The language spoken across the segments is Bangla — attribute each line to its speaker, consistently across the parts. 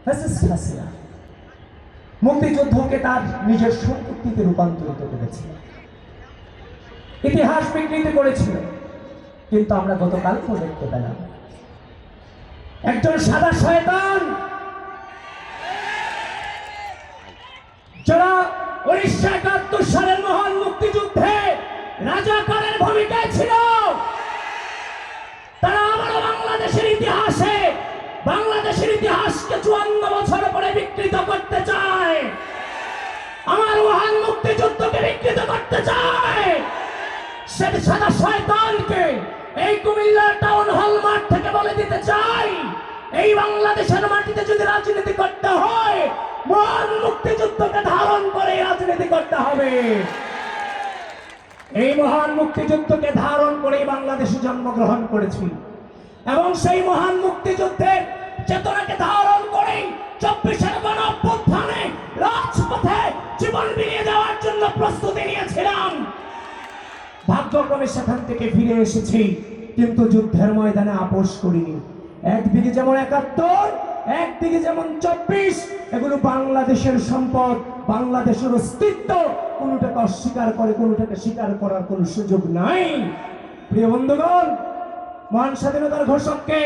Speaker 1: ফ্যাসিস্ট হাসিনা মুক্তিযুদ্ধকে তার নিজের সম্পত্তিতে রূপান্তরিত করেছিল, ইতিহাস বিকৃত করেছিল। কিন্তু আমরা গতকাল তো দেখতে পেলাম একজন সাদা শয়তান যারা 1971 সালের মহান মুক্তিযুদ্ধে রাজাকারের ভূমিকায় ছিল, তারা আবারও বাংলাদেশের ইতিহাসকে 54 বছর পরে বিকৃত করতে চায়, আমার মহান মুক্তিযুদ্ধকে বিকৃত করতে চায়। সে সাদা শয়তানকে এই কুমিল্লার টাউন হল মাঠ থেকে বলে দিতে চাই, এই বাংলাদেশের মাটিতে যদি রাজনীতি করতে হয়, মহান মুক্তিযুদ্ধকে ধারণ করে রাজনীতি করতে হবে। এই মহান মুক্তিযুদ্ধকে ধারণ করে বাংলাদেশে জন্মগ্রহণ করেছি এবং সেই মহান মুক্তিযুদ্ধের চেতনাকে ধারণ করে 24-এর গণঅভ্যুত্থানে রাজপথে জীবন বিলিয়ে দেওয়ার জন্য প্রস্তুতি নিয়েছিলাম। ভাগ্যক্রমে সেখান থেকে ফিরে এসেছি, কিন্তু যুদ্ধের ময়দানে আপোষ করিনি। একদিকে যেমন 71, একদিকে যেমন 24, এগুলো বাংলাদেশের সম্পদ, বাংলাদেশের অস্তিত্ব। কোনোটাকে অস্বীকার করে কোনোটাকে স্বীকার করার কোনো সুযোগ নাই। প্রিয় বন্ধুগণ, মহান স্বাধীনতার ঘোষককে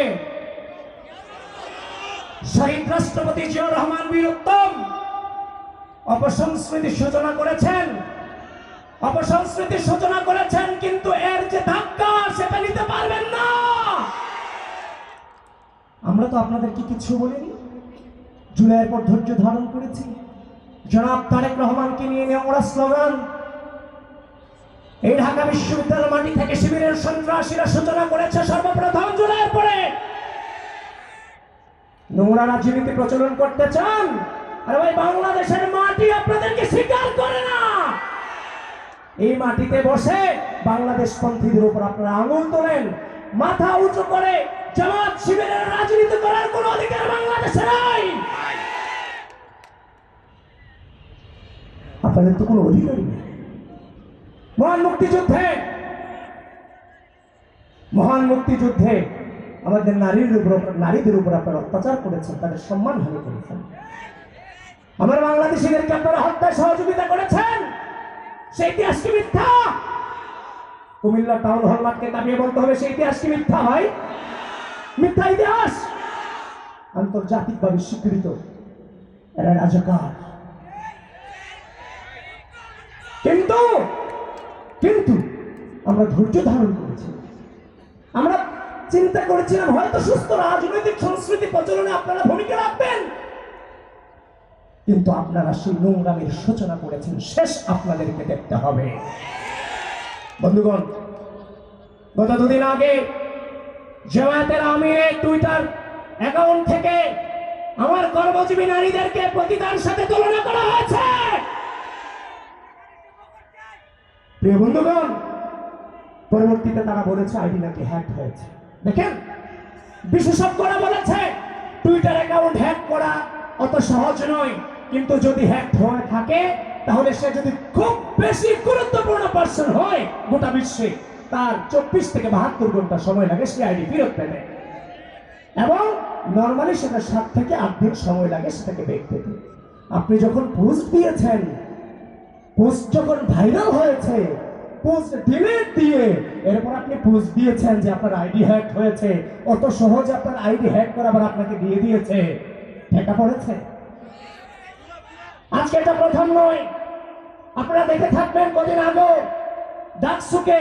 Speaker 1: শহীদ রাষ্ট্রপতি জিয়াউর রহমান বীর উত্তম অপসংস্কৃতির সূচনা করেছেন, কিন্তু এর যে ধাক্কা সেটা নিতে পারবেন না। আমরা তো আপনাদেরকে কিছু বলিনি, জুলাইয়ের পর ধৈর্য ধারণ করেছি। জনাব তারেক রহমানকে নিয়ে নোংরা স্লোগান এই ঢাকা বিশ্ববিদ্যালয়ের মাটি থেকে শিবিরের সন্ত্রাসীরা সূচনা করেছে সর্বপ্রথম জুলাইয়ের পরে। নোংরা রাজনীতি প্রচলন করতে চান, আর ভাই বাংলাদেশের মাটি আপনাদেরকে স্বীকার করে না। এই মাটিতে বসে বাংলাদেশ পন্থীদের উপর আপনারা আঙুল তোলেন, মাথা উঁচু করে জামাত শিবিরের রাজনীতি করার কোন অধিকার বাংলাদেশে নাই। আপনাদের তো কোনো অধিকারই নেই। মহান মুক্তিযুদ্ধে আমাদের নারীদের উপর আপনারা অত্যাচার করেছেন, তাদের সম্মান হানি করেছেন। আমার বাংলাদেশিদেরকে আপনারা হত্যায় সহযোগিতা করেছেন, সেই ইতিহাস কি মিথ্যা? কুমিল্লা টাউন হল মাঠকে দাবিয়ে বলতে হবে সেই ইতিহাস কি মিথ্যা? ভাই, মিথ্যা ইতিহাস, আন্তর্জাতিকভাবে স্বীকৃত। এরা রাজাকার। কিন্তু আমরা ধৈর্য ধারণ করেছি। আমরা চিন্তা করেছিলাম হয়তো সুস্থ রাজনৈতিক সংস্কৃতি প্রচলনে আপনারা ভূমিকা রাখবেন, কিন্তু আপনারা সেই নোংরামের সূচনা করেছেন। শেষ আপনাদেরকে দেখতে হবে। বন্ধুগণ, গত দুদিন আগে জামায়াতের আমিরের টুইটার অ্যাকাউন্ট থেকে আমার কর্মজীবী নারীদেরকে পতিতার সাথে তুলনা করা হয়েছে। প্রিয় বন্ধুগণ, পরবর্তীতে তারা বলেছে আইডি নাকি হ্যাক হয়েছে। দেখেন, বিশেষজ্ঞরা বলেছে টুইটার অ্যাকাউন্ট হ্যাক করা অত সহজ নয়, কিন্তু যদি হ্যাক হয়ে থাকে তাহলে সে যদি খুব বেশি গুরুত্বপূর্ণ পার্সন হয় গোটা বিশ্বে, তার 24 থেকে 72 ঘন্টা সময় লাগে সে আইডি ফেরত পেতে, এবং নর্মালি সেটা 7 থেকে 8 দিন সময় লাগে সেটাকে ব্যাক পেতে। আপনি যখন পোস্ট দিয়েছেন, পোস্ট যখন ভাইরাল হয়েছে, পোস্ট ডিলিট দিয়ে এরপর আপনি পোস্ট দিয়েছেন যে আপনার আইডি হ্যাক হয়েছে, অত সহজে আপনার আইডি হ্যাক করা আবার আপনাকে দিয়ে দিয়েছে, ঠেকা পড়েছে। আজকে এটা প্রথম নয়, আপনারা দেখে থাকবেন কদিন আগে ডাকসুকে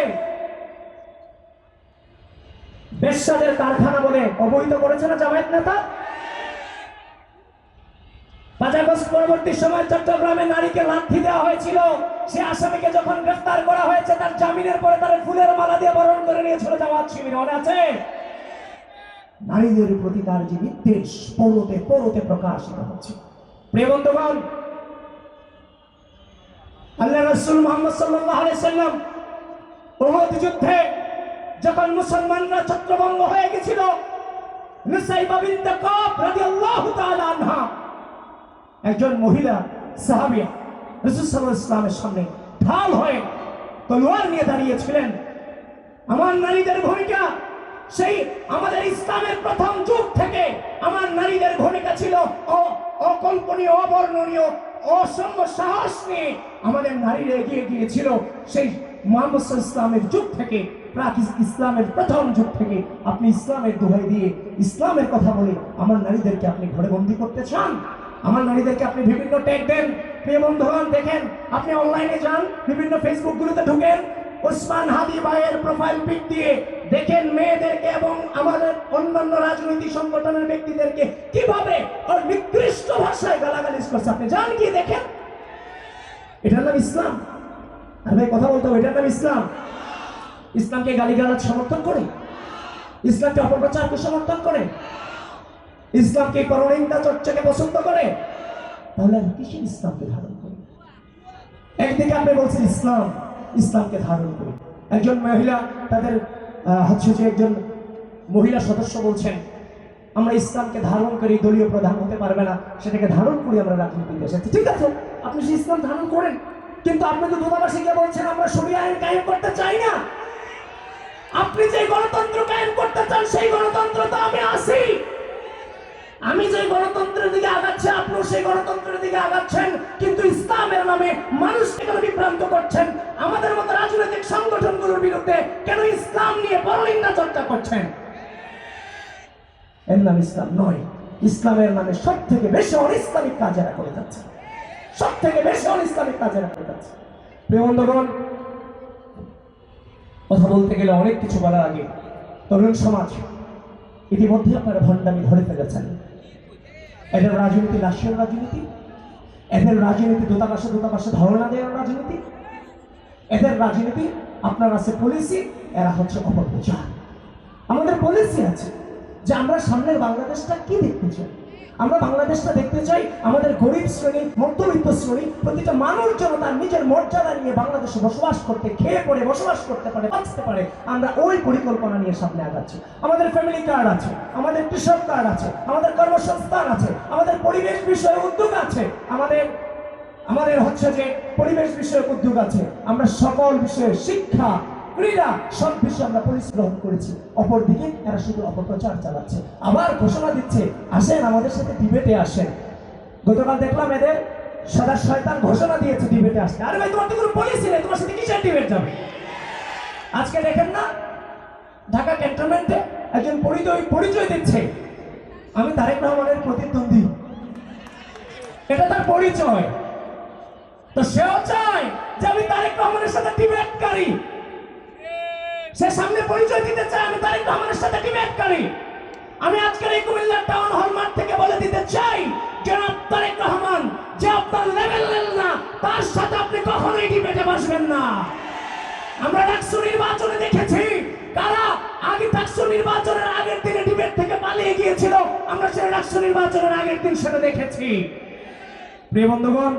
Speaker 1: বেশ্যাদের কারখানা বলে অবহিত করেছে না জামায়াত নেতা? 5 আগস্ট পরবর্তী সময় চট্টগ্রামে নারীকে লাথি দেওয়া হয়েছিল, সে আসামিকে যখন গ্রেফতার করা হয়েছে তার জামিনের পরে তার ফুলের মালা দিয়ে বরণ করে নিয়েছিল জামাত শিবির, মনে আছে? নারীদের প্রতি তার যে বিদ্বেষ পরতে প্রকাশিত হচ্ছে। প্রিয় বন্ধুগণ, আল্লাহ রাসূল মুহাম্মদ সাল্লাল্লাহু আলাইহি সাল্লাম উহুদ যুদ্ধে যখন মুসলমানরা ছত্রভঙ্গ হয়ে গেছিল, নুসাইবা বিনতে কাব রাদিয়াল্লাহু তাআলা আনহা একজন মহিলা সাহাবিয়া রাসূল সাল্লাল্লাহু আলাইহি ওয়াসাল্লামের সামনে ঢাল হয়ে তলোয়ার নিয়ে দাঁড়িয়েছিলেন। আমার নারীদের ভূমিকা সেই আমাদের ইসলামের প্রথম যুগ থেকে আমার নারীদের ভূমিকা ছিল অকল্পনীয়, অবর্ণনীয়, অসম্ভব সাহস নিয়ে আমাদের নারীরা এগিয়ে গিয়েছিল সেই মুহাম্মদ সাল্লাল্লাহু আলাইহি ইসলামের যুগ থেকে, প্রাক ইসলামের প্রথম যুগ থেকে। আপনি ইসলামের দোহাই দিয়ে, ইসলামের কথা বলে আমার নারীদেরকে আপনি ঘরে বন্দী করতে চান? আমার নারীদেরকে আপনি বিভিন্ন ট্যাগ দেন। প্রিয় বন্ধুগণ, দেখেন, আপনি অনলাইনে যান, বিভিন্ন ফেসবুক গুলোতে ঢুকেন, ওসমান হাদি ভাইয়ের প্রোফাইল পিক দিয়ে দেখেন মেয়েদেরকে এবং আমাদের অন্যান্য রাজনৈতিক সংগঠনের ব্যক্তিদেরকে কিভাবে আর নিকৃষ্ট ভাষায় গালাগালিজ করছে। আপনি যান, কি দেখেন। এটার নাম ইসলাম? আর ভাই কথা বলতে হবে, এটার নাম ইসলাম? ইসলামকে গালিগালাজ সমর্থন করে? ইসলামকে অপপ্রচারকে সমর্থন করে? ইসলামকে পরনিন্দা চর্চাকে পছন্দ করে? তাহলে আমি কিসের ইসলামকে ধারণ করি? একদিকে আপনি বলছেন ইসলাম, ইসলামকে ধারণ করি। একজন মহিলা, তাদের হচ্ছে যে একজন মহিলা সদস্য বলছেন, আমরা ইসলামকে ধারণ করি, দলীয় প্রধান হতে পারবে না, সেটাকে ধারণ করি আমরা রাজনীতিতে এসেছি। ঠিক আছে, আপনি সেই ইসলাম ধারণ করেন, কিন্তু আপনি তো দূতাবাসে গিয়ে বলছেন আমরা শরিয়া আইন কায়েম করতে চাই না। আপনি যে গণতন্ত্র কায়েম করতে চান সেই গণতন্ত্র তো আমি আছি। আমি যে গণতন্ত্রের দিকে আগাচ্ছি, আপনি সেই গণতন্ত্রের দিকে আগাচ্ছেন, কিন্তু ইসলামের নামে মানুষকে কেন বিভ্রান্ত করছেন? আমাদের মতো রাজনৈতিক সংগঠনগুলোর বিরুদ্ধে কেন ইসলাম নিয়ে পরনিন্দা চর্চা করছেন? এর নাম ইসলাম নয়। ইসলামের নামে সব থেকে বেশি অনিসলামিক কাজেরা করে যাচ্ছে, সব থেকে বেশি অনিসলামিক কাজেরা করে যাচ্ছে। প্রিয় বন্ধুগণ, কথা বলতে গেলে অনেক কিছু বলার আগে, তরুণ সমাজ ইতিমধ্যে আপনারা ভণ্ডামি ধরে ফেলেছেন। এদের রাজনীতি রাশিয়ার রাজনীতি, এদের রাজনীতি দূতাবাসে ধর্ণা দেওয়ার রাজনীতি, এদের রাজনীতি আপনার আছে পলিসি, এরা হচ্ছে অপপ্রচার। আমাদের পলিসি আছে যে আমরা সামনের বাংলাদেশটা কি দেখতে চাই। আমরা বাংলাদেশটা দেখতে চাই আমাদের গরিব শ্রেণী, মধ্যবিত্ত শ্রেণী, প্রতিটা মানুষ যেন তার নিজের মর্যাদা নিয়ে বাংলাদেশে বসবাস করতে, খেয়ে পড়ে বসবাস করতে পারে, বাঁচতে পারে। আমরা ওই পরিকল্পনা নিয়ে সামনে আগাচ্ছি। আমাদের ফ্যামিলি কার্ড আছে, আমাদের কৃষক কার্ড আছে, আমাদের কর্মসংস্থান আছে, আমাদের পরিবেশ বিষয়ে উদ্যোগ আছে, আমাদের হচ্ছে যে পরিবেশ বিষয়ক উদ্যোগ আছে। আমরা সকল বিষয়ে, শিক্ষা, ক্রীড়া, সব বিষয়ে আমরা পরিশ্রম করেছি। অপরদিকে এরা শুধু অপপ্রচার চালাচ্ছে, আবার ঘোষণা দিচ্ছে আসেন আমাদের সাথে ডিবেটে আসেন। গতকাল দেখলাম এদের সাদা শয়তান ঘোষণা দিয়েছে ডিবেটে আসতে। আরে ভাই, তোমার তো কোনো পলিসি নেই, তোমার সাথে কিসের ডিবেট যাবে? আজকে দেখেন না, ঢাকা ক্যান্টনমেন্টে একজন পরিচয় দিচ্ছে আমি তারেক রহমানের প্রতিদ্বন্দ্বী, এটা তার পরিচয়। তো সেও চায় যে আমি তারেক রহমানের সাথে ডিবেট করি, সে সামনে পরিচয় দিতে চায় আমি তারেক রহমানের সাথে ডিবেট করি। আমি আজকের এই কুমিল্লা টাউন হল মাঠ থেকে বলে দিতে চাই, জনাব তারেক রহমান, যে আপনার লেভেল না, তার সাথে আপনি কখনোই ডিবেটে বসবেন না। আমরা ডাকসু নির্বাচনে দেখেছি কারা আগে ডাকসু নির্বাচনের আগের দিনে ডিবেট থেকে পালিয়ে গিয়েছিল। আমরা সেটা ডাকসু নির্বাচনের আগের দিন সেটা দেখেছি। প্রিয় বন্ধুগণ,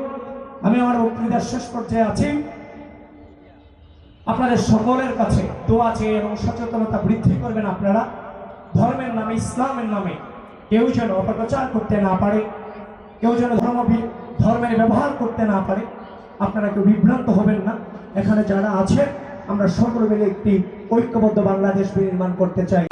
Speaker 1: আমি আমার বক্তৃতার শেষ পর্যায়ে আছি। আপনাদের সকলের কাছে দোয়া চেয়ে এবং সচেতনতা বৃদ্ধি করবেন। আপনারা ধর্মের নামে, ইসলামের নামে কেউ যেন অপপ্রচার করতে না পারে, কেউ যেন ধর্মের ব্যবহার করতে না পারে। আপনারা কেউ বিভ্রান্ত হবেন না। এখানে যারা আছেন আমরা সকলে মিলে একটি ঐক্যবদ্ধ বাংলাদেশ বিনির্মাণ করতে চাই।